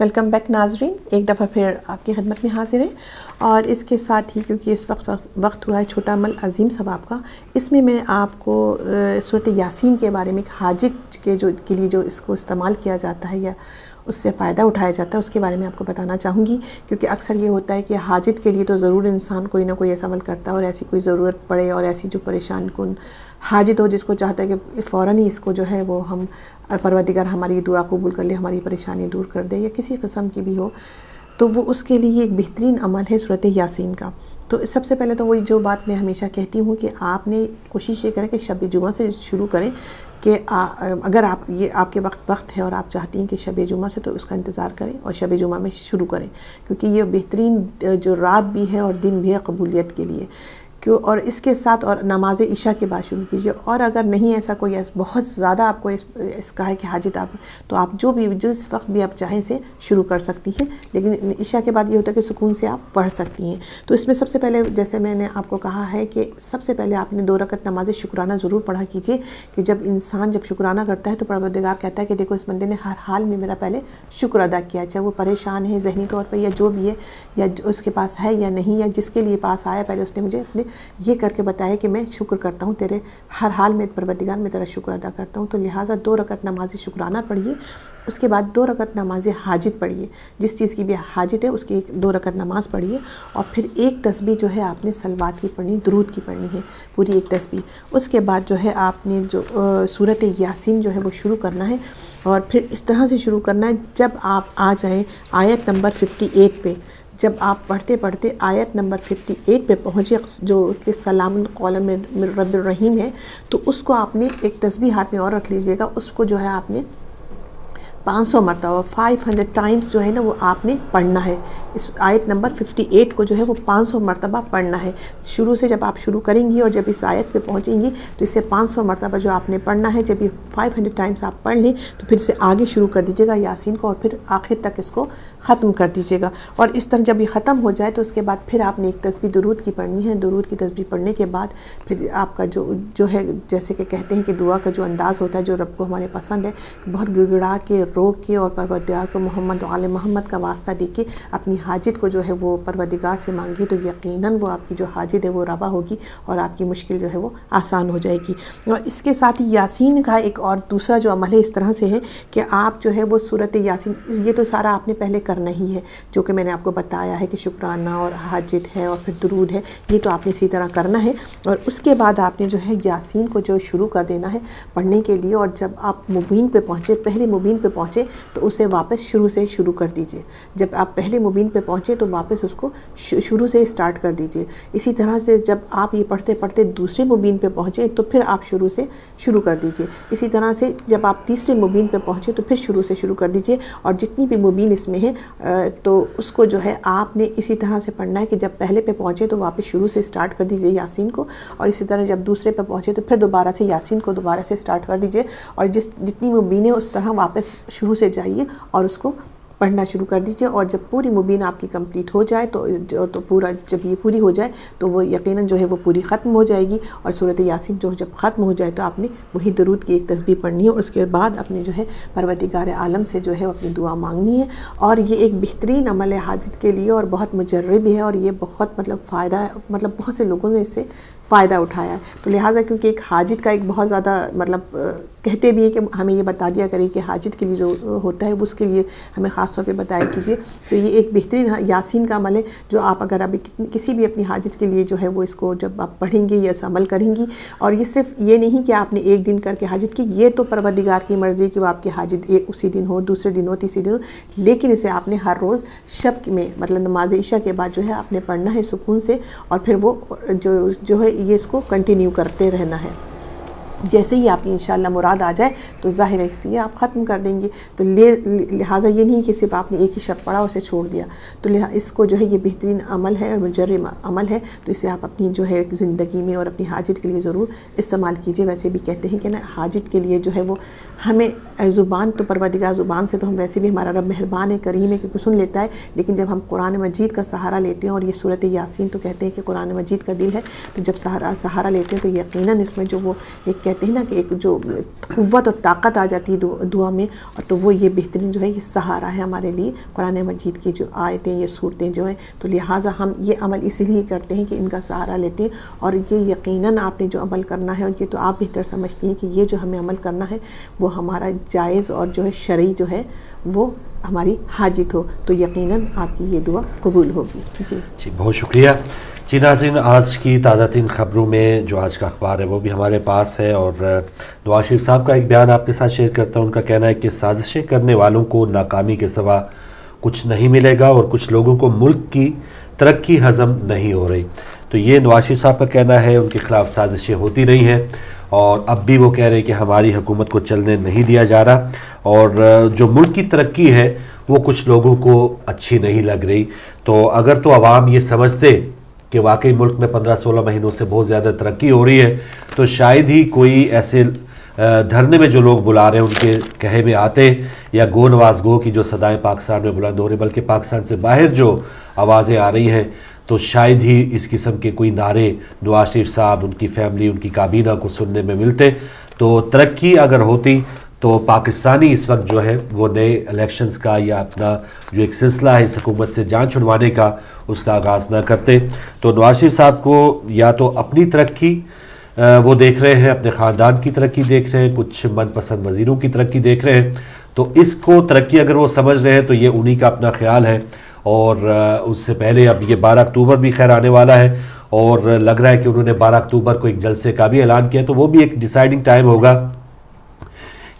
Welcome back ناظرین، ایک دفعہ پھر آپ کی خدمت میں حاضر ہیں، اور اس کے ساتھ ہی کیونکہ اس وقت ہوا ہے چھوٹا عمل عظیم ثواب کا، اس میں میں آپ کو سورۃ یاسین کے بارے میں حاجت کے لیے جو اس کو استعمال کیا جاتا ہے یا اس سے فائدہ اٹھایا جاتا ہے اس کے بارے میں آپ کو بتانا چاہوں گی، کیونکہ اکثر یہ ہوتا ہے کہ حاجت کے لیے تو ضرور انسان کوئی نہ کوئی ایسا عمل کرتا ہے، اور ایسی کوئی ضرورت پڑے اور ایسی جو پریشان کن حاجت ہو جس کو چاہتا ہے کہ فوراً ہی اس کو جو ہے وہ ہم پروردگار ہماری دعا قبول کر لے، ہماری پریشانی دور کر دے، یا کسی قسم کی بھی ہو، تو وہ اس کے لیے ایک بہترین عمل ہے سورۃ یاسین کا۔ تو سب سے پہلے تو وہی جو بات میں ہمیشہ کہتی ہوں کہ آپ نے کوشش یہ کریں کہ شب جمعہ سے شروع کریں، کہ اگر آپ کے وقت ہے اور آپ چاہتی ہیں کہ شب جمعہ سے، تو اس کا انتظار کریں اور شب جمعہ میں شروع کریں، کیونکہ یہ بہترین جو رات بھی ہے اور دن بھی ہے قبولیت کے لیے، اور اس کے ساتھ اور نماز عشاء کے بعد شروع کیجیے۔ اور اگر نہیں ایسا کوئی بہت زیادہ آپ کو اس کا ہے کہ حاجت تو آپ جس وقت بھی آپ چاہیں سے شروع کر سکتی ہیں، لیکن عشاء کے بعد یہ ہوتا ہے کہ سکون سے آپ پڑھ سکتی ہیں۔ تو اس میں سب سے پہلے جیسے میں نے آپ کو کہا ہے کہ سب سے پہلے آپ نے 2 رکعت نماز شکرانہ ضرور پڑھا کیجیے، کہ جب انسان جب شکرانہ کرتا ہے تو پروردگار کہتا ہے کہ دیکھو اس بندے نے ہر حال میں میرا پہلے شکر ادا کیا، چاہے وہ پریشان ہے ذہنی طور پہ یا جو بھی ہے، یا اس کے پاس ہے یا نہیں، یا جس کے لیے پاس آیا پہلے اس نے مجھے اپنے یہ کر کے بتایا کہ میں شکر کرتا ہوں تیرے ہر حال میں پروردگار، میں تیرا شکر ادا کرتا ہوں۔ تو لہٰذا 2 رکعت نماز شکرانہ پڑھیے، اس کے بعد 2 رکعت نماز حاجت پڑھیے، جس چیز کی بھی حاجت ہے اس کی 2 رکعت نماز پڑھیے، اور پھر ایک تسبیح جو ہے آپ نے صلوات کی پڑھنی، درود کی پڑھنی ہے، پوری ایک تسبیح۔ اس کے بعد جو ہے آپ نے جو سورۃ یاسین جو ہے وہ شروع کرنا ہے، اور پھر اس طرح سے شروع کرنا ہے جب آپ آ جائیں آیت نمبر 58 پہ، جب آپ پڑھتے پڑھتے آیت نمبر 58 پہ پہنچے جو کہ سلام قولا من رب الرحیم ہے، تو اس کو آپ نے ایک تسبیح ہاتھ میں اور رکھ لیجئے گا، اس کو جو ہے آپ نے 500 مرتبہ 500 ٹائمز جو ہے نا وہ آپ نے پڑھنا ہے۔ اس آیت نمبر 58 کو جو ہے وہ 500 مرتبہ پڑھنا ہے، شروع سے جب آپ شروع کریں گی اور جب اس آیت پہ پہنچیں گی تو اسے 500 مرتبہ جو آپ نے پڑھنا ہے۔ جب یہ 500 ٹائمز آپ پڑھ لیں تو پھر سے آگے شروع کر دیجیے گا یاسین کو، اور پھر آخر تک اس کو ختم کر دیجیے گا، اور اس طرح جب یہ ختم ہو جائے تو اس کے بعد پھر آپ نے ایک تسبیح درود کی پڑھنی ہے۔ درود کی تسبیح پڑھنے کے بعد پھر آپ کا جو ہے جیسے کہ کہتے ہیں کہ دعا کا جو انداز ہوتا ہے جو رب کو ہمارے پسند ہے، بہت گڑ گڑا کے رو کے اور پروردگار کو محمد و آل محمد کا واسطہ دے کے اپنی حاجت کو جو ہے وہ پروردگار سے مانگی، تو یقیناً وہ آپ کی جو حاجت ہے وہ روا ہوگی اور آپ کی مشکل جو ہے وہ آسان ہو جائے گی۔ اور اس کے ساتھ ہی یاسین کا ایک اور دوسرا جو عمل ہے اس طرح سے ہے کہ آپ جو ہے وہ سورۃ یاسین، یہ تو سارا آپ نے پہلے کرنا ہی ہے جو کہ میں نے آپ کو بتایا ہے کہ شکرانہ اور حاجت ہے اور پھر درود ہے، یہ تو آپ نے اسی طرح کرنا ہے۔ اور اس کے بعد آپ نے جو ہے یاسین کو جو شروع کر دینا ہے پڑھنے کے لیے، اور جب آپ مبین پہ پہنچے، پہلے مبین پہ پہنچے تو اسے واپس شروع سے شروع کر دیجئے۔ جب آپ پہلے مبین پہ پہنچے تو واپس اس کو شروع سے اسٹارٹ کر دیجئے۔ اسی طرح سے جب آپ یہ پڑھتے پڑھتے دوسرے مبین پہ پہنچے تو پھر آپ شروع سے شروع کر دیجئے۔ اسی طرح سے جب آپ تیسرے مبین پہ پہنچے تو پھر شروع سے شروع کر دیجئے، اور جتنی بھی مبین اس میں ہے تو اس کو جو ہے آپ نے اسی طرح سے پڑھنا ہے کہ جب پہلے پہ پہنچے تو واپس شروع سے اسٹارٹ کر دیجئے یاسین کو، اور اسی طرح جب دوسرے پہ پہنچے تو پھر دوبارہ سے یاسین کو دوبارہ سے اسٹارٹ کر دیجئے، اور جتنی مبین ہے اس طرح واپس شروع سے جائیے اور اس کو پڑھنا شروع کر دیجئے۔ اور جب پوری مبین آپ کی کمپلیٹ ہو جائے تو پورا جب یہ پوری ہو جائے تو وہ یقیناً جو ہے وہ پوری ختم ہو جائے گی، اور سورۃ یاسین جو جب ختم ہو جائے تو آپ نے وہی درود کی ایک تسبیح پڑھنی ہے، اور اس کے بعد اپنے جو ہے پروردگار عالم سے جو ہے اپنی دعا مانگنی ہے۔ اور یہ ایک بہترین عمل ہے حاجت کے لیے، اور بہت مجرب ہے، اور یہ بہت فائدہ ہے، بہت سے لوگوں نے اس سے فائدہ اٹھایا ہے۔ تو لہٰذا کیونکہ ایک حاجت کا ایک بہت زیادہ کہتے بھی ہیں کہ ہمیں یہ بتا دیا کرے کہ حاجت کے لیے جو ہوتا ہے اس کے لیے ہمیں خاص طور پہ بتایا کیجیے، تو یہ ایک بہترین یاسین کا عمل ہے جو آپ اگر ابھی کسی بھی اپنی حاجت کے لیے جو ہے وہ اس کو جب آپ پڑھیں گے یا اس عمل کریں گی، اور یہ صرف یہ نہیں کہ آپ نے ایک دن کر کے حاجت کی، یہ تو پروردگار کی مرضی کہ وہ آپ کی حاجت اسی دن ہو، دوسرے دن ہو، تیسرے دن ہو، لیکن اسے آپ نے ہر روز شب میں نماز عشاء کے بعد جو ہے آپ نے پڑھنا ہے سکون سے، اور پھر وہ جو ہے یہ اس کو کنٹینیو کرتے رہنا ہے۔ جیسے ہی آپ کی انشاءاللہ مراد آ جائے تو ظاہر ہے کہ آپ ختم کر دیں گے، تو لہٰذا یہ نہیں کہ صرف آپ نے ایک ہی شب پڑھا اسے چھوڑ دیا، تو اس کو جو ہے یہ بہترین عمل ہے اور مجرب عمل ہے، تو اسے آپ اپنی جو ہے زندگی میں اور اپنی حاجت کے لیے ضرور استعمال کیجیے۔ ویسے بھی کہتے ہیں کہ نا حاجت کے لیے جو ہے وہ ہمیں زبان تو پروردگار زبان سے تو ہم ویسے بھی ہمارا رب مہربان ہے، کریم ہے، کہ سن لیتا ہے، لیکن جب ہم قرآن مجید کا سہارا لیتے ہیں، اور یہ سورۃ یاسین تو کہتے ہیں کہ قرآن مجید کا دل ہے، تو جب سہارا لیتے ہیں تو یقیناً اس میں جو وہ ایک کہتے ہیں نا کہ ایک جو قوت اور طاقت آ جاتی ہے دعا میں، اور تو وہ یہ بہترین جو ہے یہ سہارا ہے ہمارے لیے قرآن مجید کی جو آیتیں یہ صورتیں جو ہیں، تو لہٰذا ہم یہ عمل اسی لیے کرتے ہیں کہ ان کا سہارا لیتے ہیں. اور یہ یقیناً آپ نے جو عمل کرنا ہے، اور یہ تو آپ بہتر سمجھتی ہیں کہ یہ جو ہمیں عمل کرنا ہے وہ ہمارا جائز اور جو ہے شرعی جو ہے وہ ہماری حاجت ہو، تو یقیناً آپ کی یہ دعا قبول ہوگی. جی بہت شکریہ. جی ناظرین، آج کی تازہ ترین خبروں میں جو آج کا اخبار ہے وہ بھی ہمارے پاس ہے، اور نواز شریف صاحب کا ایک بیان آپ کے ساتھ شیئر کرتا ہوں. ان کا کہنا ہے کہ سازشیں کرنے والوں کو ناکامی کے سوا کچھ نہیں ملے گا، اور کچھ لوگوں کو ملک کی ترقی ہضم نہیں ہو رہی. تو یہ نواز شریف صاحب کا کہنا ہے. ان کے خلاف سازشیں ہوتی رہی ہیں، اور اب بھی وہ کہہ رہے ہیں کہ ہماری حکومت کو چلنے نہیں دیا جا رہا، اور جو ملک کی ترقی ہے وہ کچھ لوگوں کو اچھی نہیں لگ رہی. تو اگر تو عوام یہ سمجھتے کہ واقعی ملک میں 15-16 مہینوں سے بہت زیادہ ترقی ہو رہی ہے، تو شاید ہی کوئی ایسے دھرنے میں جو لوگ بلا رہے ہیں ان کے کہے میں آتے، یا گو نواز گو کی جو صدائیں پاکستان میں بلند ہو رہی، بلکہ پاکستان سے باہر جو آوازیں آ رہی ہیں، تو شاید ہی اس قسم کے کوئی نعرے نواز شریف صاحب، ان کی فیملی، ان کی کابینہ کو سننے میں ملتے. تو ترقی اگر ہوتی تو پاکستانی اس وقت جو ہے وہ نئے الیکشنز کا یا اپنا جو ایک سلسلہ ہے اس حکومت سے جان چھڑوانے کا، اس کا آغاز نہ کرتے. تو نواز شریف صاحب کو یا تو اپنی ترقی وہ دیکھ رہے ہیں، اپنے خاندان کی ترقی دیکھ رہے ہیں، کچھ من پسند وزیروں کی ترقی دیکھ رہے ہیں. تو اس کو ترقی اگر وہ سمجھ رہے ہیں تو یہ انہی کا اپنا خیال ہے. اور اس سے پہلے اب یہ 12 اکتوبر بھی خیر آنے والا ہے، اور لگ رہا ہے کہ انہوں نے 12 اکتوبر کو ایک جلسے کا بھی اعلان کیا. تو وہ بھی ایک ڈیسائیڈنگ ٹائم ہوگا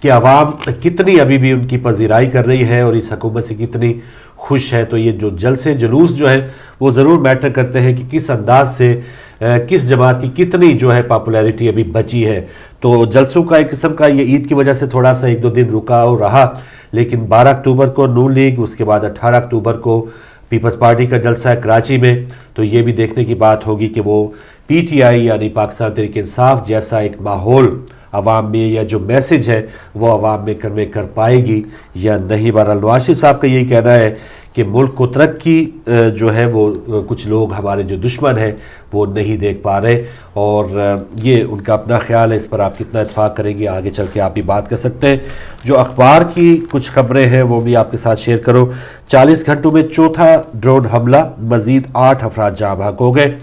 کہ عوام کتنی ابھی بھی ان کی پذیرائی کر رہی ہے اور اس حکومت سے کتنی خوش ہے. تو یہ جو جلسے جلوس جو ہیں وہ ضرور میٹر کرتے ہیں کہ کس انداز سے کس جماعت کی کتنی جو ہے پاپولیرٹی ابھی بچی ہے. تو جلسوں کا ایک قسم کا یہ عید کی وجہ سے تھوڑا سا 1-2 دن رکا رہا، لیکن 12 اکتوبر کو نون لیگ، اس کے بعد 18 اکتوبر کو پیپلز پارٹی کا جلسہ ہے کراچی میں. تو یہ بھی دیکھنے کی بات ہوگی کہ وہ پی ٹی آئی یعنی پاکستان تحریک انصاف جیسا ایک ماحول عوام میں، یا جو میسج ہے وہ عوام میں کنوے کر پائے گی یا نہیں. بہرحال نواز شریف صاحب کا یہی کہنا ہے کہ ملک کو ترقی جو ہے وہ کچھ لوگ ہمارے جو دشمن ہیں وہ نہیں دیکھ پا رہے، اور یہ ان کا اپنا خیال ہے. اس پر آپ کتنا اتفاق کریں گے آگے چل کے آپ بھی بات کر سکتے ہیں. جو اخبار کی کچھ خبریں ہیں وہ بھی آپ کے ساتھ شیئر کرو. 40 گھنٹوں میں چوتھا ڈرون حملہ، مزید 8 افراد جاں بحق ہو گئے.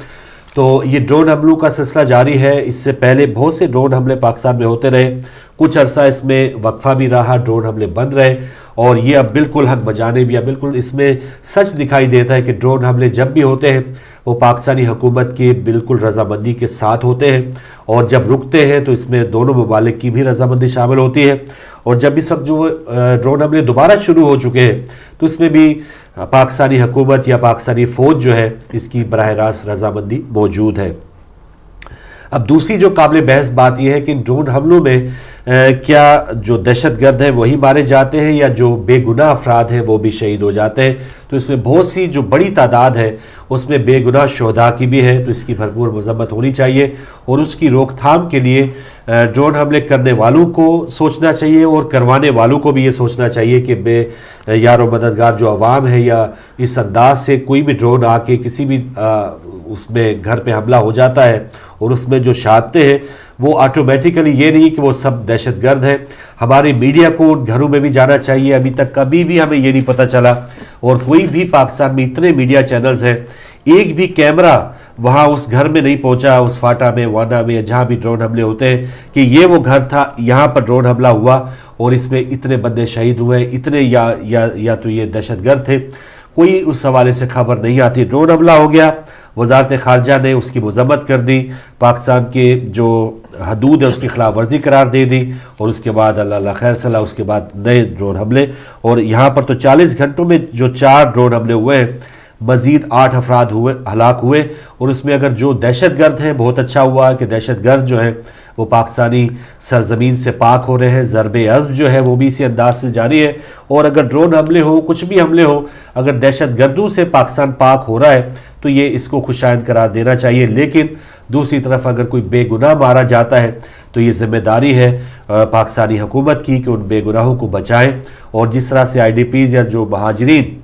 تو یہ ڈرون حملوں کا سلسلہ جاری ہے. اس سے پہلے بہت سے ڈرون حملے پاکستان میں ہوتے رہے، کچھ عرصہ اس میں وقفہ بھی رہا، ڈرون حملے بند رہے، اور یہ اب بالکل حق بجانے بھی، اب بالکل اس میں سچ دکھائی دیتا ہے کہ ڈرون حملے جب بھی ہوتے ہیں وہ پاکستانی حکومت کی بالکل رضامندی کے ساتھ ہوتے ہیں، اور جب رکتے ہیں تو اس میں دونوں ممالک کی بھی رضامندی شامل ہوتی ہے. اور جب اس وقت جو ڈرون حملے دوبارہ شروع ہو چکے ہیں تو اس میں بھی پاکستانی حکومت یا پاکستانی فوج جو ہے اس کی براہ راست رضامندی موجود ہے. اب دوسری جو قابل بحث بات یہ ہے کہ ان ڈرون حملوں میں کیا جو دہشت گرد ہیں وہی مارے جاتے ہیں یا جو بے گناہ افراد ہیں وہ بھی شہید ہو جاتے ہیں. تو اس میں بہت سی جو بڑی تعداد ہے اس میں بے گناہ شہداء کی بھی ہے. تو اس کی بھرپور مذمت ہونی چاہیے، اور اس کی روک تھام کے لیے ڈرون حملے کرنے والوں کو سوچنا چاہیے، اور کروانے والوں کو بھی یہ سوچنا چاہیے کہ بے یار و مددگار جو عوام ہے، یا اس انداز سے کوئی بھی ڈرون آ کے کسی بھی اس میں گھر پہ حملہ ہو جاتا ہے اور اس میں جو شہادتیں ہیں وہ آٹومیٹیکلی یہ نہیں کہ وہ سب دہشت گرد ہیں. ہماری میڈیا کو ان گھروں میں بھی جانا چاہیے. ابھی تک کبھی بھی ہمیں یہ نہیں پتہ چلا، اور کوئی بھی پاکستان میں اتنے میڈیا چینلز ہیں، ایک بھی کیمرہ وہاں اس گھر میں نہیں پہنچا، اس فاٹا میں، وانا میں، جہاں بھی ڈرون حملے ہوتے ہیں، کہ یہ وہ گھر تھا، یہاں پر ڈرون حملہ ہوا اور اس میں اتنے بندے شہید ہوئے، اتنے یا تو یہ دہشت گرد تھے. کوئی اس حوالے سے خبر نہیں آتی. ڈرون حملہ ہو گیا، وزارت خارجہ نے اس کی مذمت کر دی، پاکستان کے جو حدود ہے اس کی خلاف ورزی قرار دے دی، اور اس کے بعد اللہ خیر صلاح اس کے بعد نئے ڈرون حملے. اور یہاں پر تو 40 گھنٹوں میں جو 4 ڈرون حملے ہوئے ہیں، مزید 8 افراد ہلاک ہوئے. اور اس میں اگر جو دہشت گرد ہیں، بہت اچھا ہوا کہ دہشت گرد جو ہیں وہ پاکستانی سرزمین سے پاک ہو رہے ہیں. ضرب عزم جو ہے وہ بھی اسی انداز سے جاری ہے. اور اگر ڈرون حملے ہو، کچھ بھی حملے ہو، اگر دہشت گردوں سے پاکستان پاک ہو رہا ہے تو یہ اس کو خوشائند قرار دینا چاہیے. لیکن دوسری طرف اگر کوئی بے گناہ مارا جاتا ہے تو یہ ذمہ داری ہے پاکستانی حکومت کی کہ ان بے گناہوں کو بچائیں. اور جس طرح سے آئی ڈی پیز یا جو مہاجرین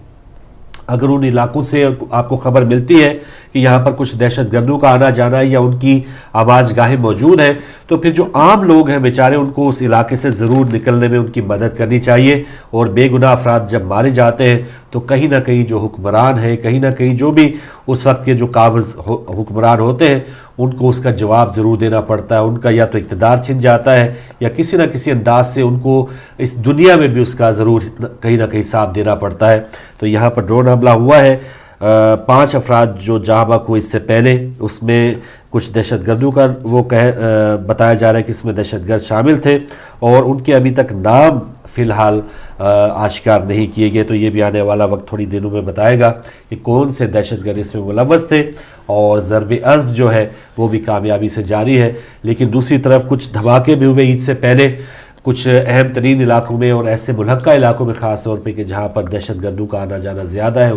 اگر ان علاقوں سے آپ کو خبر ملتی ہے کہ یہاں پر کچھ دہشت گردوں کا آنا جانا ہے یا ان کی آواز گاہیں موجود ہیں، تو پھر جو عام لوگ ہیں بیچارے، ان کو اس علاقے سے ضرور نکلنے میں ان کی مدد کرنی چاہیے. اور بے گناہ افراد جب مارے جاتے ہیں تو کہیں نہ کہیں جو حکمران ہیں، کہیں نہ کہیں جو بھی اس وقت کے جو قابض حکمران ہوتے ہیں، ان کو اس کا جواب ضرور دینا پڑتا ہے. ان کا یا تو اقتدار چھن جاتا ہے یا کسی نہ کسی انداز سے ان کو اس دنیا میں بھی اس کا ضرور کہیں نہ کہیں حساب دینا پڑتا ہے. تو یہاں پر ڈرون حملہ ہوا ہے، 5 افراد جو جاں بحق ہوئے اس سے پہلے، اس میں کچھ دہشت گردوں کا وہ بتایا جا رہا ہے کہ اس میں دہشت گرد شامل تھے، اور ان کے ابھی تک نام فی الحال آشکار نہیں کیے گئے. تو یہ بھی آنے والا وقت تھوڑی دنوں میں بتائے گا کہ کون سے دہشت گرد اس میں ملوث تھے. اور ضرب عضب جو ہے وہ بھی کامیابی سے جاری ہے. لیکن دوسری طرف کچھ دھماکے بھی ہوئے عید سے پہلے کچھ اہم ترین علاقوں میں اور ایسے ملحقہ علاقوں میں، خاص طور پہ کہ جہاں پر دہشت گردوں کا آنا جانا زیادہ ہے،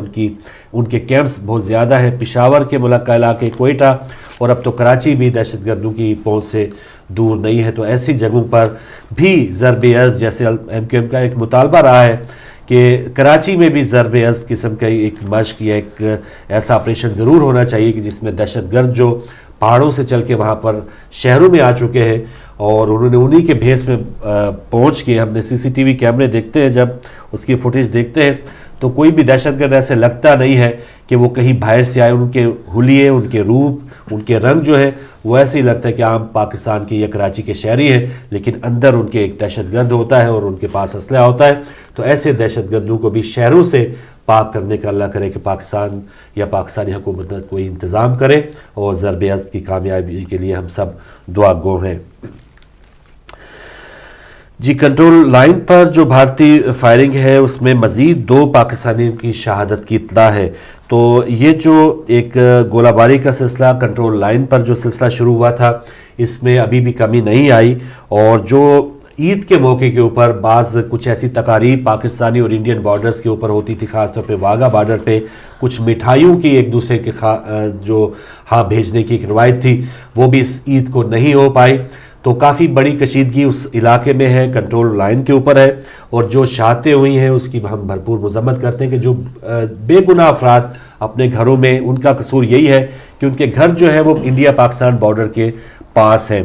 ان کے کیمپس بہت زیادہ ہیں. پشاور کے ملحقہ علاقے، کوئٹہ اور اب تو کراچی بھی دہشت گردوں کی پہنچ سے دور نہیں ہے. تو ایسی جگہوں پر بھی ضرب عضب، جیسے ایم کیو ایم کا ایک مطالبہ رہا ہے کہ کراچی میں بھی ضرب عضب قسم کا ایک مشق یا ایک ایسا آپریشن ضرور ہونا چاہیے کہ جس میں دہشت گرد جو پہاڑوں سے چل کے وہاں پر شہروں میں آ چکے ہیں اور انہوں نے انہی کے بھیس میں پہنچ کے، ہم نے سی سی ٹی وی کیمرے دیکھتے ہیں، جب اس کی فوٹیج دیکھتے ہیں تو کوئی بھی دہشت گرد ایسے لگتا نہیں ہے کہ وہ کہیں باہر سے آئے. ان کے حلیے، ان کے روپ، ان کے رنگ جو ہے وہ ایسے ہی لگتا ہے کہ عام پاکستان کے یا کراچی کے شہری ہیں، لیکن اندر ان کے ایک دہشت گرد ہوتا ہے اور ان کے پاس اسلحہ ہوتا ہے. تو ایسے دہشت گردوں کو بھی شہروں سے پاک کرنے کا اللہ کرے کہ پاکستان یا پاکستانی حکومت کوئی انتظام کرے، اور ضرب عضب کی کامیابی کے لیے ہم سب دعا گو ہیں. جی، کنٹرول لائن پر جو بھارتی فائرنگ ہے اس میں مزید 2 پاکستانیوں کی شہادت کی اطلاع ہے. تو یہ جو ایک گولہ باری کا سلسلہ کنٹرول لائن پر جو سلسلہ شروع ہوا تھا، اس میں ابھی بھی کمی نہیں آئی. اور جو عید کے موقع کے اوپر بعض کچھ ایسی تقاریب پاکستانی اور انڈین بارڈرز کے اوپر ہوتی تھی، خاص طور پہ واگا بارڈر پہ کچھ مٹھائیوں کی ایک دوسرے کے جو بھیجنے کی ایک روایت تھی، وہ بھی اس عید کو نہیں ہو پائی. تو کافی بڑی کشیدگی اس علاقے میں ہے، کنٹرول لائن کے اوپر ہے. اور جو شہادتیں ہوئی ہیں اس کی ہم بھرپور مذمت کرتے ہیں کہ جو بے گناہ افراد اپنے گھروں میں، ان کا قصور یہی ہے کہ ان کے گھر جو ہے وہ انڈیا پاکستان بارڈر کے پاس ہیں.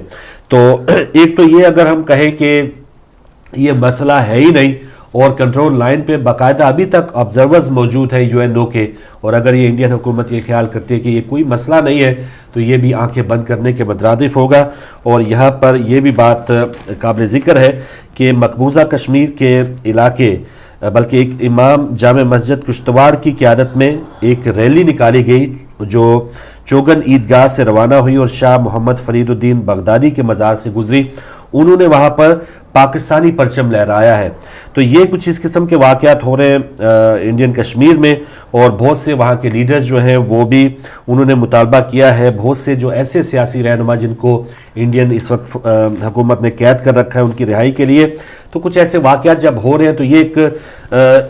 تو ایک تو یہ اگر ہم کہیں کہ یہ مسئلہ ہے ہی نہیں، اور کنٹرول لائن پہ باقاعدہ ابھی تک آبزرورز موجود ہیں UN کے، اور اگر یہ انڈین حکومت یہ خیال کرتی ہے کہ یہ کوئی مسئلہ نہیں ہے تو یہ بھی آنکھیں بند کرنے کے مترادف ہوگا. اور یہاں پر یہ بھی بات قابل ذکر ہے کہ مقبوضہ کشمیر کے علاقے، بلکہ ایک امام جامع مسجد کشتواڑ کی قیادت میں ایک ریلی نکالی گئی جو چوگن عیدگاہ سے روانہ ہوئی اور شاہ محمد فرید الدین بغدادی کے مزار سے گزری. انہوں نے وہاں پر پاکستانی پرچم لہرایا ہے. تو یہ کچھ اس قسم کے واقعات ہو رہے ہیں انڈین کشمیر میں، اور بہت سے وہاں کے لیڈرز جو ہیں وہ بھی انہوں نے مطالبہ کیا ہے. بہت سے جو ایسے سیاسی رہنما جن کو انڈین اس وقت حکومت نے قید کر رکھا ہے، ان کی رہائی کے لیے، تو کچھ ایسے واقعات جب ہو رہے ہیں تو یہ ایک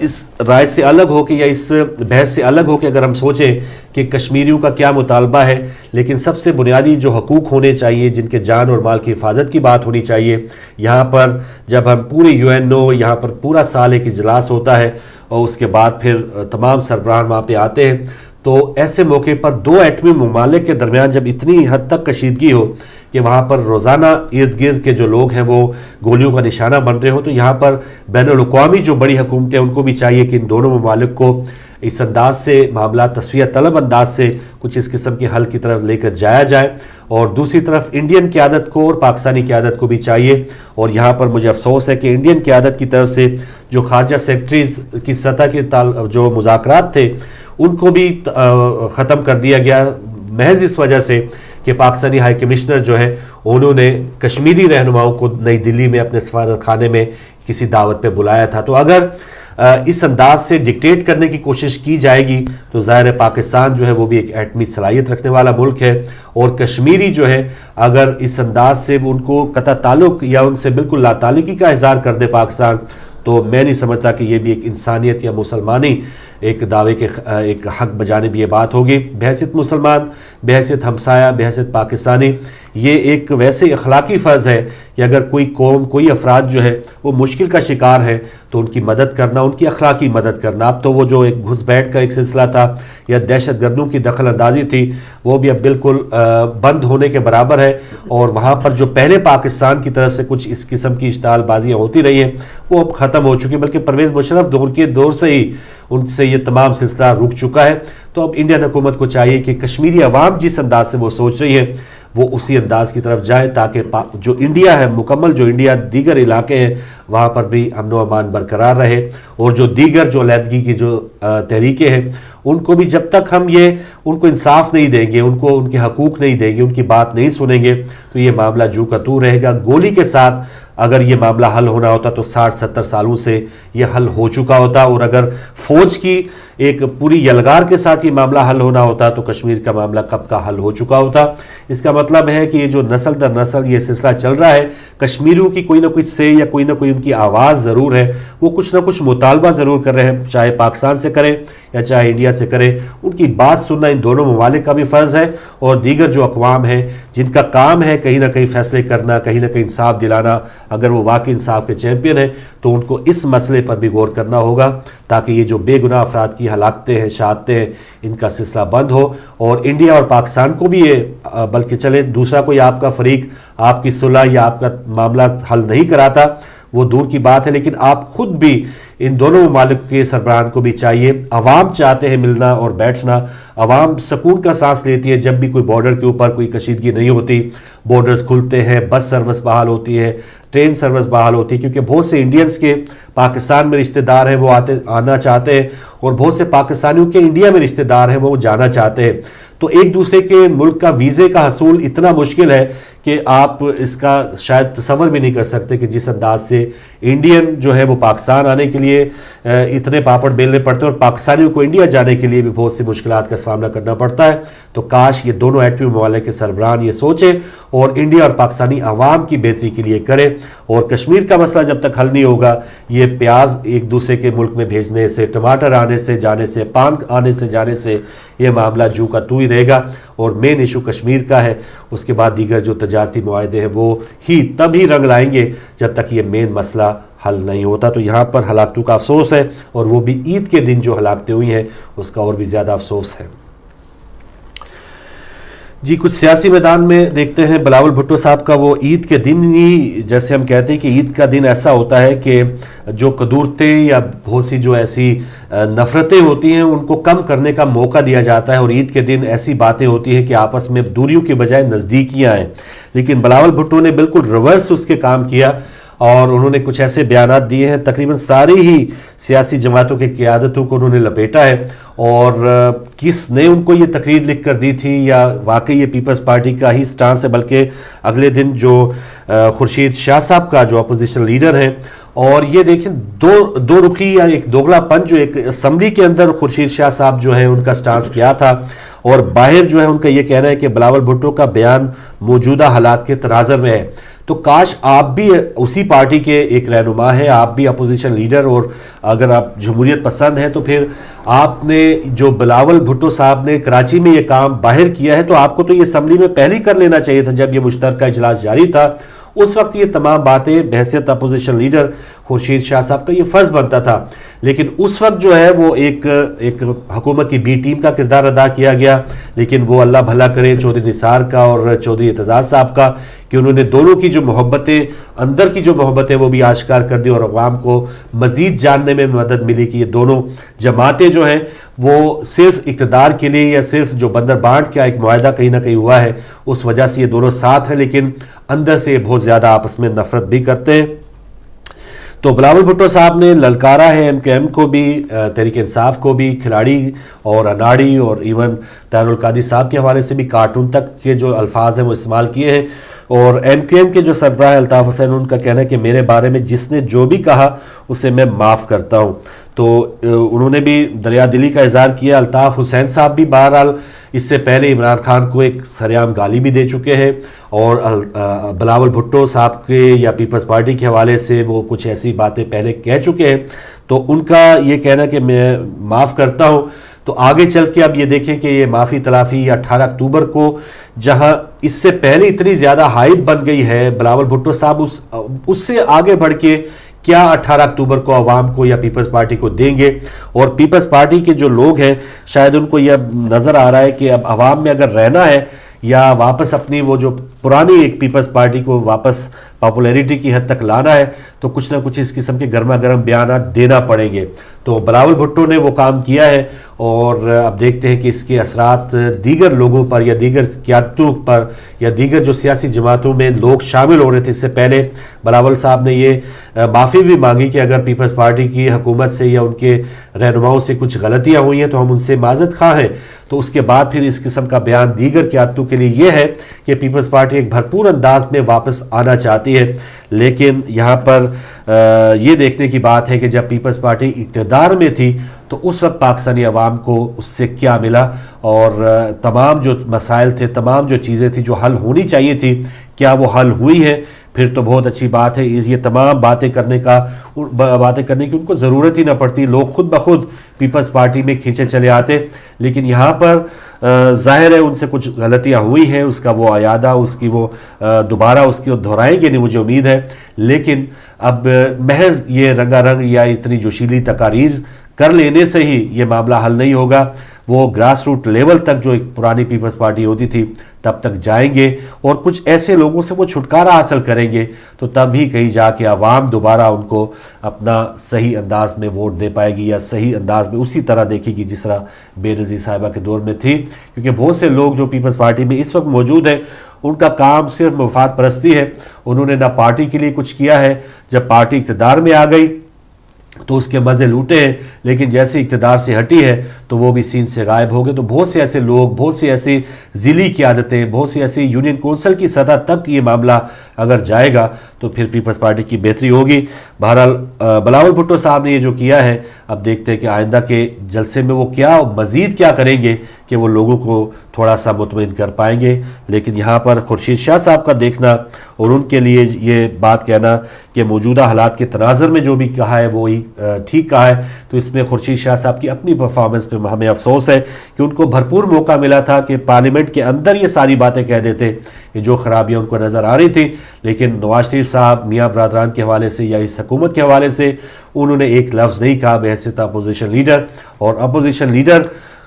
اس رائے سے الگ ہو کے یا اس بحث سے الگ ہو کے اگر ہم سوچیں کہ کشمیریوں کا کیا مطالبہ ہے، لیکن سب سے بنیادی جو حقوق ہونے چاہیے، جن کے جان اور مال کی حفاظت کی بات ہونی چاہیے. یہاں پر جب ہم پورے UNO یہاں پر پورا سال ایک اجلاس ہوتا ہے اور اس کے بعد پھر تمام سربراہ وہاں پہ آتے ہیں، تو ایسے موقع پر 2 ایٹمی ممالک کے درمیان جب اتنی حد تک کشیدگی ہو کہ وہاں پر روزانہ ارد گرد کے جو لوگ ہیں وہ گولیوں کا نشانہ بن رہے ہو، تو یہاں پر بین الاقوامی جو بڑی حکومتیں ان کو بھی چاہیے کہ ان دونوں ممالک کو اس انداز سے معاملات تسویہ طلب انداز سے کچھ اس قسم کے حل کی طرف لے کر جایا جائے. اور دوسری طرف انڈین قیادت کو اور پاکستانی قیادت کو بھی چاہیے. اور یہاں پر مجھے افسوس ہے کہ انڈین قیادت کی طرف سے جو خارجہ سیکرٹریز کی سطح کے جو مذاکرات تھے ان کو بھی ختم کر دیا گیا، محض اس وجہ سے کہ پاکستانی ہائی کمشنر جو ہے انہوں نے کشمیری رہنماؤں کو نئی دلی میں اپنے سفارت خانے میں کسی دعوت پہ بلایا تھا. تو اگر اس انداز سے ڈکٹیٹ کرنے کی کوشش کی جائے گی تو ظاہر ہے پاکستان جو ہے وہ بھی ایک ایٹمی صلاحیت رکھنے والا ملک ہے، اور کشمیری جو ہے اگر اس انداز سے ان کو قطع تعلق یا ان سے بالکل لا تعلقی کا اظہار کر دے پاکستان، تو میں نہیں سمجھتا کہ یہ بھی ایک انسانیت یا مسلمانی ایک دعوے کے ایک حق بجانب یہ بات ہوگی. بحیثیت مسلمان، بحیثیت ہمسایہ، بحیثیت پاکستانی، یہ ایک ویسے اخلاقی فرض ہے کہ اگر کوئی قوم، کوئی افراد جو ہے وہ مشکل کا شکار ہے تو ان کی مدد کرنا، ان کی اخلاقی مدد کرنا. اب تو وہ جو ایک گھس بیٹھ کا ایک سلسلہ تھا یا دہشت گردوں کی دخل اندازی تھی، وہ بھی اب بالکل بند ہونے کے برابر ہے. اور وہاں پر جو پہلے پاکستان کی طرف سے کچھ اس قسم کی اشتعال بازیاں ہوتی رہی ہیں وہ اب ختم ہو چکی، بلکہ پرویز مشرف دور سے ہی ان سے یہ تمام سلسلہ رک چکا ہے. تو اب انڈین حکومت کو چاہیے کہ کشمیری عوام جس انداز سے وہ سوچ رہی ہے وہ اسی انداز کی طرف جائے، تاکہ جو انڈیا ہے مکمل، جو انڈیا دیگر علاقے ہیں وہاں پر بھی امن و امان برقرار رہے. اور جو دیگر جو علیحدگی کی جو تحریکیں ہیں ان کو بھی جب تک ہم ان کو انصاف نہیں دیں گے، ان کو ان کے حقوق نہیں دیں گے، ان کی بات نہیں سنیں گے تو یہ معاملہ جو کا تو رہے گا. گولی کے ساتھ اگر یہ معاملہ حل ہونا ہوتا تو 60-70 سالوں سے یہ حل ہو چکا ہوتا، اور اگر فوج کی ایک پوری یلغار کے ساتھ یہ معاملہ حل ہونا ہوتا تو کشمیر کا معاملہ کب کا حل ہو چکا ہوتا. اس کا مطلب ہے کہ یہ جو نسل در نسل یہ سلسلہ چل رہا ہے، کشمیریوں کی کوئی نہ کوئی سے یا کوئی نہ کوئی ان کی آواز ضرور ہے، وہ کچھ نہ کچھ مطالبہ ضرور کر رہے ہیں، چاہے پاکستان سے کریں یا چاہے انڈیا سے کریں. ان کی بات سننا ان دونوں ممالک کا بھی فرض ہے، اور دیگر جو اقوام ہیں جن کا کام ہے کہیں نہ کہیں فیصلے کرنا، کہیں نہ کہیں انصاف دلانا، اگر وہ واقعی انصاف کے چیمپئن ہیں تو ان کو اس مسئلے پر بھی غور کرنا ہوگا تاکہ یہ جو بے گناہ افراد کی ہلاکتیں ہیں، شہادتیں ہیں، ان کا سلسلہ بند ہو. اور انڈیا اور پاکستان کو بھی یہ بلکہ چلے دوسرا کوئی آپ کا فریق آپ کی صلح یا آپ کا معاملہ حل نہیں کراتا وہ دور کی بات ہے، لیکن آپ خود بھی ان دونوں ممالک کے سربراہان کو بھی چاہیے. عوام چاہتے ہیں ملنا اور بیٹھنا، عوام سکون کا سانس لیتی ہے جب بھی کوئی بارڈر کے اوپر کوئی کشیدگی نہیں ہوتی، بارڈرز کھلتے ہیں، بس سروس بحال ہوتی ہے، ٹرین سروس بحال ہوتی ہے، کیونکہ بہت سے انڈینز کے پاکستان میں رشتہ دار ہیں وہ آنا چاہتے ہیں، اور بہت سے پاکستانیوں کے انڈیا میں رشتہ دار ہیں وہ جانا چاہتے ہیں. تو ایک دوسرے کے ملک کا ویزے کا حصول اتنا مشکل ہے کہ آپ اس کا شاید تصور بھی نہیں کر سکتے کہ جس انداز سے انڈین جو ہے وہ پاکستان آنے کے لیے اتنے پاپڑ بیلنے پڑتے ہیں، اور پاکستانیوں کو انڈیا جانے کے لیے بھی بہت سی مشکلات کا سامنا کرنا پڑتا ہے. تو کاش یہ دونوں ایٹمی ممالک کے سربراہان یہ سوچیں اور انڈیا اور پاکستانی عوام کی بہتری کے لیے کریں. اور کشمیر کا مسئلہ جب تک حل نہیں ہوگا، یہ پیاز ایک دوسرے کے ملک میں بھیجنے سے، ٹماٹر آنے سے جانے سے، پان آنے سے جانے سے، یہ معاملہ جو کا تو ہی رہے گا. اور مین ایشو کشمیر کا ہے، اس کے بعد دیگر جو تجارتی معاہدے ہیں وہ ہی تب ہی رنگ لائیں گے جب تک یہ مین مسئلہ حل نہیں ہوتا. تو یہاں پر ہلاکتوں کا افسوس ہے، اور وہ بھی عید کے دن جو ہلاکتیں ہوئی ہیں اس کا اور بھی زیادہ افسوس ہے. جی کچھ سیاسی میدان میں دیکھتے ہیں. بلاول بھٹو صاحب کا وہ عید کے دن ہی، جیسے ہم کہتے ہیں کہ عید کا دن ایسا ہوتا ہے کہ جو قدورتیں یا بہت سی جو ایسی نفرتیں ہوتی ہیں ان کو کم کرنے کا موقع دیا جاتا ہے، اور عید کے دن ایسی باتیں ہوتی ہیں کہ آپس میں دوریوں کے بجائے نزدیکیاں ہیں. لیکن بلاول بھٹو نے بالکل ریورس اس کے کام کیا، اور انہوں نے کچھ ایسے بیانات دیے ہیں، تقریباً ساری ہی سیاسی جماعتوں کے قیادتوں کو انہوں نے لپیٹا ہے. اور کس نے ان کو یہ تقریر لکھ کر دی تھی یا واقعی یہ پیپلز پارٹی کا ہی سٹانس ہے؟ بلکہ اگلے دن جو خورشید شاہ صاحب کا جو اپوزیشن لیڈر ہیں، اور یہ دیکھیں دو رخی یا ایک دوگلا پن جو ایک اسمبلی کے اندر خورشید شاہ صاحب جو ہے ان کا سٹانس کیا تھا، اور باہر جو ہے ان کا یہ کہنا ہے کہ بلاول بھٹو کا بیان موجودہ حالات کے تناظر میں ہے. تو کاش آپ بھی اسی پارٹی کے ایک رہنما ہیں، آپ بھی اپوزیشن لیڈر، اور اگر آپ جمہوریت پسند ہیں تو پھر آپ نے جو بلاول بھٹو صاحب نے کراچی میں یہ کام باہر کیا ہے تو آپ کو تو یہ اسمبلی میں پہلے ہی کر لینا چاہیے تھا جب یہ مشترکہ اجلاس جاری تھا. اس وقت یہ تمام باتیں بحیثیت اپوزیشن لیڈر خورشید شاہ صاحب کا یہ فرض بنتا تھا. لیکن اس وقت جو ہے وہ ایک حکومت کی بی ٹیم کا کردار ادا کیا گیا، لیکن وہ اللہ بھلا کرے چودھری نثار کا اور چودھری اعتزاز صاحب کا کہ انہوں نے دونوں کی جو محبتیں، اندر کی جو محبتیں وہ بھی آشکار کر دی، اور عوام کو مزید جاننے میں مدد ملی کہ یہ دونوں جماعتیں جو ہیں وہ صرف اقتدار کے لیے یا صرف جو بندر بانٹ کا ایک معاہدہ کہیں نہ کہیں ہوا ہے اس وجہ سے یہ دونوں ساتھ ہیں، لیکن اندر سے بہت زیادہ آپس میں نفرت بھی کرتے ہیں. تو بلاول بھٹو صاحب نے للکارا ہے ایم کے ایم کو بھی، تحریک انصاف کو بھی، کھلاڑی اور اناڑی اور ایون طاہر القادری صاحب کے حوالے سے بھی کارٹون تک کے جو الفاظ ہیں وہ استعمال کیے ہیں. اور ایم کیو ایم کے جو سربراہ الطاف حسین ان کا کہنا ہے کہ میرے بارے میں جس نے جو بھی کہا اسے میں معاف کرتا ہوں. تو انہوں نے بھی دریا دلی کا اظہار کیا. الطاف حسین صاحب بھی بہرحال اس سے پہلے عمران خان کو ایک سریعام گالی بھی دے چکے ہیں, اور بلاول بھٹو صاحب کے یا پیپلز پارٹی کے حوالے سے وہ کچھ ایسی باتیں پہلے کہہ چکے ہیں. تو ان کا یہ کہنا کہ میں معاف کرتا ہوں, تو آگے چل کے اب یہ دیکھیں کہ یہ معافی تلافی یا 18 اکتوبر کو, جہاں اس سے پہلے اتنی زیادہ ہائپ بن گئی ہے بلاول بھٹو صاحب, اس سے آگے بڑھ کے کیا 18 اکتوبر کو عوام کو یا پیپلز پارٹی کو دیں گے. اور پیپلز پارٹی کے جو لوگ ہیں شاید ان کو یہ نظر آ رہا ہے کہ اب عوام میں اگر رہنا ہے یا واپس اپنی وہ جو پرانی ایک پیپلز پارٹی کو واپس پاپولیرٹی کی حد تک لانا ہے, تو کچھ نہ کچھ اس قسم کے گرما گرم بیانات دینا پڑیں گے. تو بلاول بھٹو نے وہ کام کیا ہے, اور اب دیکھتے ہیں کہ اس کے اثرات دیگر لوگوں پر یا دیگر قیادتوں پر یا دیگر جو سیاسی جماعتوں میں لوگ شامل ہو رہے تھے. اس سے پہلے بلاول صاحب نے یہ معافی بھی مانگی کہ اگر پیپلز پارٹی کی حکومت سے یا ان کے رہنماؤں سے کچھ غلطیاں ہوئی ہیں تو ہم ان سے معذرت خواہ ہیں. تو اس کے بعد پھر اس قسم کا بیان دیگر قیادتوں کے لیے یہ ہے کہ پیپلز پارٹی ایک بھرپور انداز میں واپس آنا چاہتی ہے. لیکن یہاں پر یہ دیکھنے کی بات ہے کہ جب پیپلز پارٹی اقتدار میں تھی تو اس وقت پاکستانی عوام کو اس سے کیا ملا, اور تمام جو مسائل تھے, تمام جو چیزیں تھیں جو حل ہونی چاہیے تھی, کیا وہ حل ہوئی ہیں. پھر تو بہت اچھی بات ہے. یہ تمام باتیں کرنے کی ان کو ضرورت ہی نہ پڑتی, لوگ خود بخود پیپلز پارٹی میں کھینچے چلے آتے. لیکن یہاں پر ظاہر ہے ان سے کچھ غلطیاں ہوئی ہیں, اس کا وہ اعادہ, اس کی وہ دوبارہ اس کی دہرائیں گے نہیں مجھے امید ہے. لیکن اب محض یہ رنگا رنگ یا اتنی جوشیلی تقاریر کر لینے سے ہی یہ معاملہ حل نہیں ہوگا. وہ گراس روٹ لیول تک جو ایک پرانی پیپلز پارٹی ہوتی تھی تب تک جائیں گے, اور کچھ ایسے لوگوں سے وہ چھٹکارا حاصل کریں گے, تو تب ہی کہیں جا کے عوام دوبارہ ان کو اپنا صحیح انداز میں ووٹ دے پائے گی, یا صحیح انداز میں اسی طرح دیکھے گی جس طرح بے نظیر صاحبہ کے دور میں تھی. کیونکہ بہت سے لوگ جو پیپلز پارٹی میں اس وقت موجود ہیں ان کا کام صرف مفاد پرستی ہے. انہوں نے نہ پارٹی کے لیے کچھ کیا ہے, جب پارٹی اقتدار میں آ گئی تو اس کے مزے لوٹے ہیں, لیکن جیسے اقتدار سے ہٹی ہے تو وہ بھی سین سے غائب ہو گئے. تو بہت سے ایسے لوگ, بہت سی ایسی ضلعی قیادتیں, بہت سی ایسی یونین کونسل کی سطح تک یہ معاملہ اگر جائے گا تو پھر پیپلز پارٹی کی بہتری ہوگی. بہرحال بلاول بھٹو صاحب نے یہ جو کیا ہے, اب دیکھتے ہیں کہ آئندہ کے جلسے میں وہ کیا مزید کیا کریں گے کہ وہ لوگوں کو تھوڑا سا مطمئن کر پائیں گے. لیکن یہاں پر خورشید شاہ صاحب کا دیکھنا اور ان کے لیے یہ بات کہنا کہ موجودہ حالات کے تناظر میں جو بھی کہا ہے وہی ٹھیک کہا ہے, تو اس میں خورشید شاہ صاحب کی اپنی پرفارمنس پہ ہمیں افسوس ہے کہ ان کو بھرپور موقع ملا تھا کہ پارلیمنٹ کے اندر یہ ساری باتیں کہہ دیتے کہ جو خرابیاں ان کو نظر آ رہی تھیں. لیکن نواز شریف صاحب میاں برادران کے حوالے سے یا اس حکومت کے حوالے سے انہوں نے ایک لفظ نہیں کہا بحیثیت اپوزیشن لیڈر. اور اپوزیشن لیڈر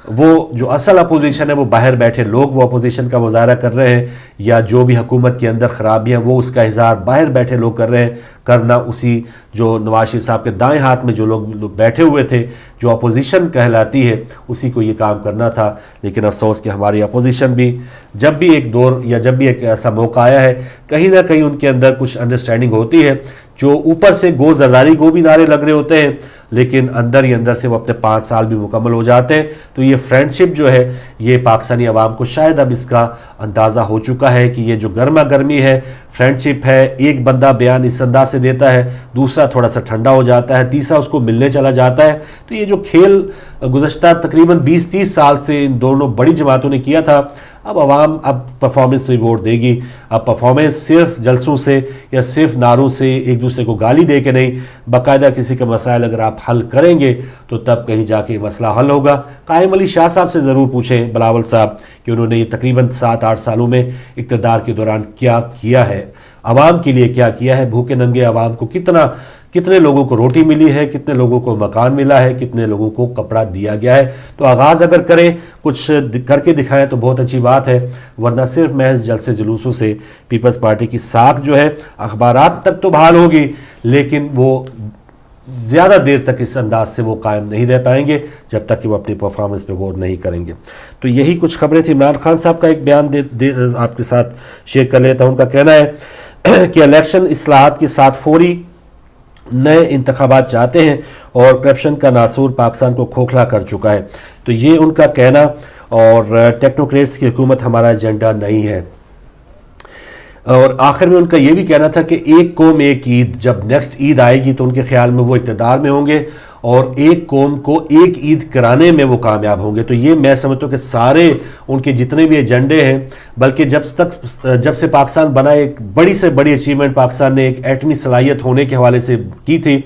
وہ جو اصل اپوزیشن ہے وہ باہر بیٹھے لوگ وہ اپوزیشن کا مظاہرہ کر رہے ہیں, یا جو بھی حکومت کے اندر خرابیاں وہ اس کا اظہار باہر بیٹھے لوگ کر رہے ہیں. کرنا اسی جو نواز شریف صاحب کے دائیں ہاتھ میں جو لوگ بیٹھے ہوئے تھے جو اپوزیشن کہلاتی ہے اسی کو یہ کام کرنا تھا. لیکن افسوس کہ ہماری اپوزیشن بھی جب بھی ایک دور یا جب بھی ایک ایسا موقع آیا ہے کہیں نہ کہیں ان کے اندر کچھ انڈرسٹینڈنگ ہوتی ہے, جو اوپر سے گو زرداری کو بھی نعرے لگ رہے ہوتے ہیں لیکن اندر ہی اندر سے وہ اپنے 5 سال بھی مکمل ہو جاتے ہیں. تو یہ فرینڈشپ جو ہے یہ پاکستانی عوام کو شاید اب اس کا اندازہ ہو چکا ہے کہ یہ جو گرما گرمی ہے فرینڈشپ ہے, ایک بندہ بیان اس انداز سے دیتا ہے, دوسرا تھوڑا سا ٹھنڈا ہو جاتا ہے, تیسرا اس کو ملنے چلا جاتا ہے. تو یہ جو کھیل گزشتہ تقریباً 20-30 سال سے ان دونوں بڑی جماعتوں نے کیا تھا, اب عوام اب پرفارمنس پہ ووٹ دے گی. اب پرفارمنس صرف جلسوں سے یا صرف نعروں سے ایک دوسرے کو گالی دے کے نہیں, باقاعدہ کسی کا مسائل اگر آپ حل کریں گے تو تب کہیں جا کے مسئلہ حل ہوگا. قائم علی شاہ صاحب سے ضرور پوچھیں بلاول صاحب کہ انہوں نے یہ تقریباً 7-8 سالوں میں اقتدار کے دوران کیا کیا ہے, عوام کے لیے کیا کیا ہے, بھوکے ننگے عوام کو کتنے لوگوں کو روٹی ملی ہے, کتنے لوگوں کو مکان ملا ہے, کتنے لوگوں کو کپڑا دیا گیا ہے. تو آغاز اگر کریں کچھ کر کے دکھائیں تو بہت اچھی بات ہے, ورنہ صرف محض جلسے جلوسوں سے پیپلز پارٹی کی ساکھ جو ہے اخبارات تک تو بحال ہوگی لیکن وہ زیادہ دیر تک اس انداز سے وہ قائم نہیں رہ پائیں گے جب تک کہ وہ اپنی پرفارمنس پہ غور نہیں کریں گے. تو یہی کچھ خبریں تھیں. عمران خان صاحب کا ایک بیان آپ کے ساتھ شیئر کر لیتا ہوں. ان کا کہنا ہے کہ الیکشن اصلاحات کے ساتھ فوری نئے انتخابات چاہتے ہیں اور کرپشن کا ناسور پاکستان کو کھوکھلا کر چکا ہے. تو یہ ان کا کہنا, اور ٹیکنوکریٹس کی حکومت ہمارا ایجنڈا نہیں ہے. اور آخر میں ان کا یہ بھی کہنا تھا کہ ایک قوم ایک عید, جب نیکسٹ عید آئے گی تو ان کے خیال میں وہ اقتدار میں ہوں گے اور ایک قوم کو ایک عید کرانے میں وہ کامیاب ہوں گے. تو یہ میں سمجھتا ہوں کہ سارے ان کے جتنے بھی ایجنڈے ہیں، بلکہ جب سے پاکستان بنا ایک بڑی سے بڑی اچیومنٹ پاکستان نے ایک ایٹمی صلاحیت ہونے کے حوالے سے کی تھی،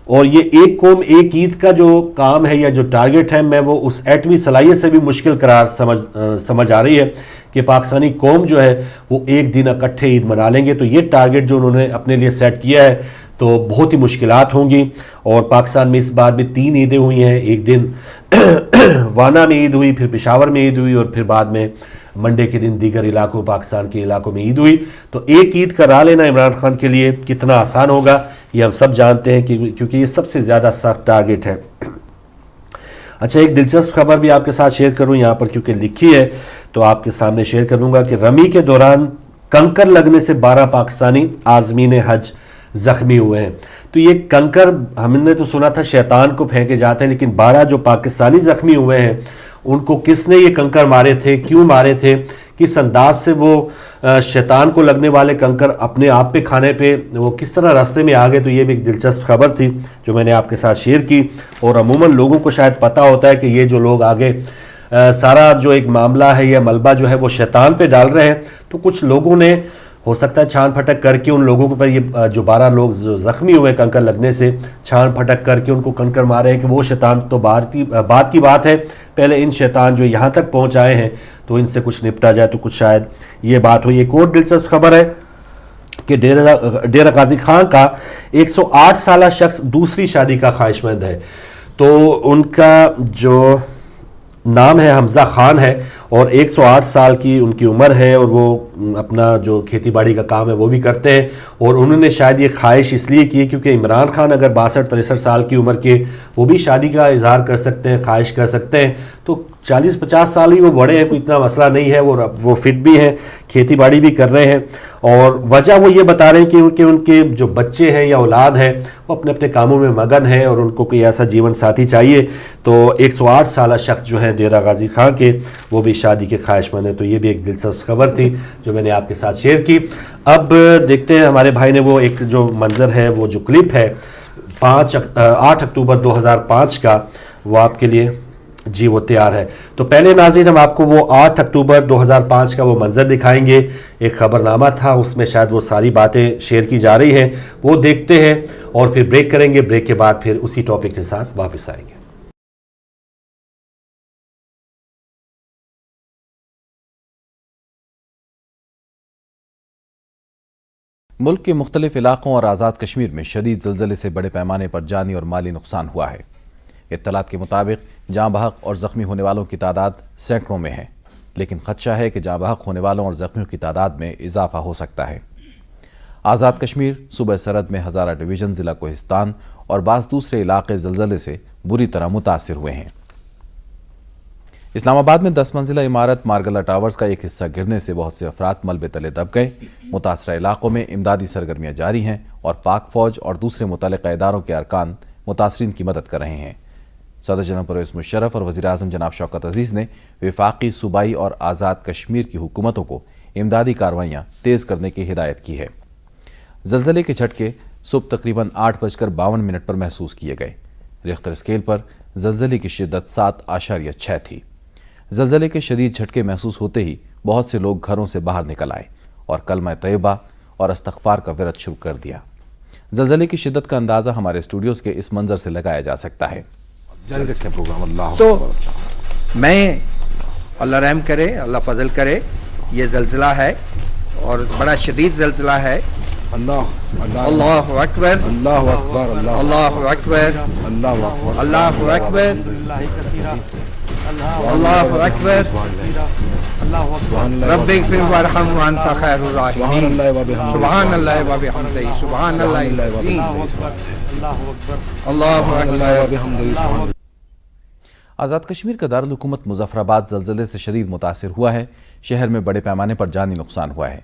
اور یہ ایک قوم ایک عید کا جو کام ہے یا جو ٹارگٹ ہے، میں وہ اس ایٹمی صلاحیت سے بھی مشکل قرار سمجھ آ رہی ہے کہ پاکستانی قوم جو ہے وہ ایک دن اکٹھے عید منا لیں گے. تو یہ ٹارگٹ جو انہوں نے اپنے لیے سیٹ کیا ہے تو بہت ہی مشکلات ہوں گی. اور پاکستان میں اس بار بھی 3 عیدیں ہوئی ہیں. ایک دن وانا میں عید ہوئی، پھر پشاور میں عید ہوئی، اور پھر بعد میں منڈے کے دن دیگر علاقوں پاکستان کے علاقوں میں عید ہوئی. تو ایک عید کرا لینا عمران خان کے لیے کتنا آسان ہوگا یہ ہم سب جانتے ہیں، کیونکہ یہ سب سے زیادہ سخت ٹارگٹ ہے. اچھا، ایک دلچسپ خبر بھی آپ کے ساتھ شیئر کروں یہاں پر، کیونکہ لکھی ہے تو آپ کے سامنے شیئر کروں گا کہ رمی کے دوران کنکر لگنے سے 12 پاکستانی عازمین حج زخمی ہوئے ہیں. تو یہ کنکر ہم نے تو سنا تھا شیطان کو پھینکے جاتے ہیں، لیکن 12 جو پاکستانی زخمی ہوئے ہیں ان کو کس نے یہ کنکر مارے تھے، کیوں مارے تھے، کس انداز سے وہ شیطان کو لگنے والے کنکر اپنے آپ پہ کھانے پہ وہ کس طرح راستے میں آ گئے. تو یہ بھی ایک دلچسپ خبر تھی جو میں نے آپ کے ساتھ شیئر کی. اور عموماً لوگوں کو شاید پتہ ہوتا ہے کہ یہ جو لوگ آگے سارا جو ایک معاملہ ہے یا ملبہ جو ہے وہ شیطان پہ ڈال رہے ہیں، تو کچھ لوگوں نے ہو سکتا ہے چھان پھٹک کر کے ان لوگوں کے پر یہ جو 12 لوگ زخمی ہوئے کنکر لگنے سے، چھان پھٹک کر کے ان کو کنکر مارے ہیں کہ وہ شیطان تو بات کی بات ہے، پہلے ان شیطان جو یہاں تک پہنچ آئے ہیں تو ان سے کچھ نپٹا جائے. تو کچھ شاید یہ بات ہوئی. ایک اور دلچسپ خبر ہے کہ ڈیرہ غازی خان کا 108 سالہ شخص دوسری شادی کا خواہش مند ہے. تو ان کا جو نام ہے حمزہ خان ہے، اور 108 سال کی ان کی عمر ہے، اور وہ اپنا جو کھیتی باڑی کا کام ہے وہ بھی کرتے ہیں. اور انہوں نے شاید یہ خواہش اس لیے کی کیونکہ عمران خان اگر 62-63 سال کی عمر کے وہ بھی شادی کا اظہار کر سکتے ہیں، خواہش کر سکتے ہیں، تو 40-50 سال ہی وہ بڑے ہیں، کوئی اتنا مسئلہ نہیں ہے. وہ فٹ بھی ہیں، کھیتی باڑی بھی کر رہے ہیں. اور وجہ وہ یہ بتا رہے ہیں کہ ان کے جو بچے ہیں یا اولاد ہے وہ اپنے اپنے کاموں میں مگن ہے، اور ان کو کوئی ایسا جیون ساتھی چاہیے. تو 108 سالہ شخص جو ہیں ڈیرہ غازی خان کے، وہ بھی شادی کے خواہش مند ہیں. تو یہ بھی ایک دلچسپ خبر تھی جو میں نے آپ کے ساتھ شیئر کی. اب دیکھتے ہیں ہمارے بھائی نے وہ ایک جو منظر ہے، وہ جو کلپ ہے 8 اکتوبر 2005 کا، وہ آپ کے لیے جی وہ تیار ہے. تو پہلے ناظرین ہم آپ کو وہ 8 اکتوبر 2005 کا وہ منظر دکھائیں گے. ایک خبر نامہ تھا، اس میں شاید وہ ساری باتیں شیئر کی جا رہی ہیں، وہ دیکھتے ہیں اور پھر بریک کریں گے. بریک کے بعد پھر اسی ٹاپک کے ساتھ واپس آئیں گے. ملک کے مختلف علاقوں اور آزاد کشمیر میں شدید زلزلے سے بڑے پیمانے پر جانی اور مالی نقصان ہوا ہے. اطلاعات کے مطابق جاں بحق اور زخمی ہونے والوں کی تعداد سینکڑوں میں ہے، لیکن خدشہ ہے کہ جاں بحق ہونے والوں اور زخمیوں کی تعداد میں اضافہ ہو سکتا ہے. آزاد کشمیر، صوبہ سرحد میں ہزارہ ڈویژن، ضلع کوہستان اور بعض دوسرے علاقے زلزلے سے بری طرح متاثر ہوئے ہیں. اسلام آباد میں 10 منزلہ عمارت مارگلہ ٹاورز کا ایک حصہ گرنے سے بہت سے افراد ملبے تلے دب گئے. متاثرہ علاقوں میں امدادی سرگرمیاں جاری ہیں اور پاک فوج اور دوسرے متعلقہ اداروں کے ارکان متاثرین کی مدد کر رہے ہیں. صدر جناب پرویز مشرف اور وزیر اعظم جناب شوکت عزیز نے وفاقی، صوبائی اور آزاد کشمیر کی حکومتوں کو امدادی کارروائیاں تیز کرنے کی ہدایت کی ہے. زلزلے کے جھٹکے صبح تقریباً 8:52 پر محسوس کیے گئے. ریختر اسکیل پر زلزلے کی شدت 7.6 تھی. زلزلے کے شدید جھٹکے محسوس ہوتے ہی بہت سے لوگ گھروں سے باہر نکل آئے اور کلمہ طیبہ اور استغفار کا ورد شروع کر دیا. زلزلے کی شدت کا اندازہ ہمارے اسٹوڈیوز کے اس منظر سے لگایا جا سکتا ہے. جاری رکھیں پروگرام. اللہ تو میں اللہ رحم کرے، اللہ فضل کرے. یہ زلزلہ ہے اور بڑا شدید زلزلہ ہے. اللہ اکبر، اللہ اکبر، اللہ اکبر، اللہ اکبر، اللہ اکبر، اللہ اکبر. رب اغفر وارحم وانت خیر الراحمین. سبحان اللہ و بحمدہ، سبحان اللہ العظیم. اللہ اکبر. آزاد کشمیر کا دارالحکومت مظفر آباد زلزلے سے شدید متاثر ہوا ہے. شہر میں بڑے پیمانے پر جانی نقصان ہوا ہے.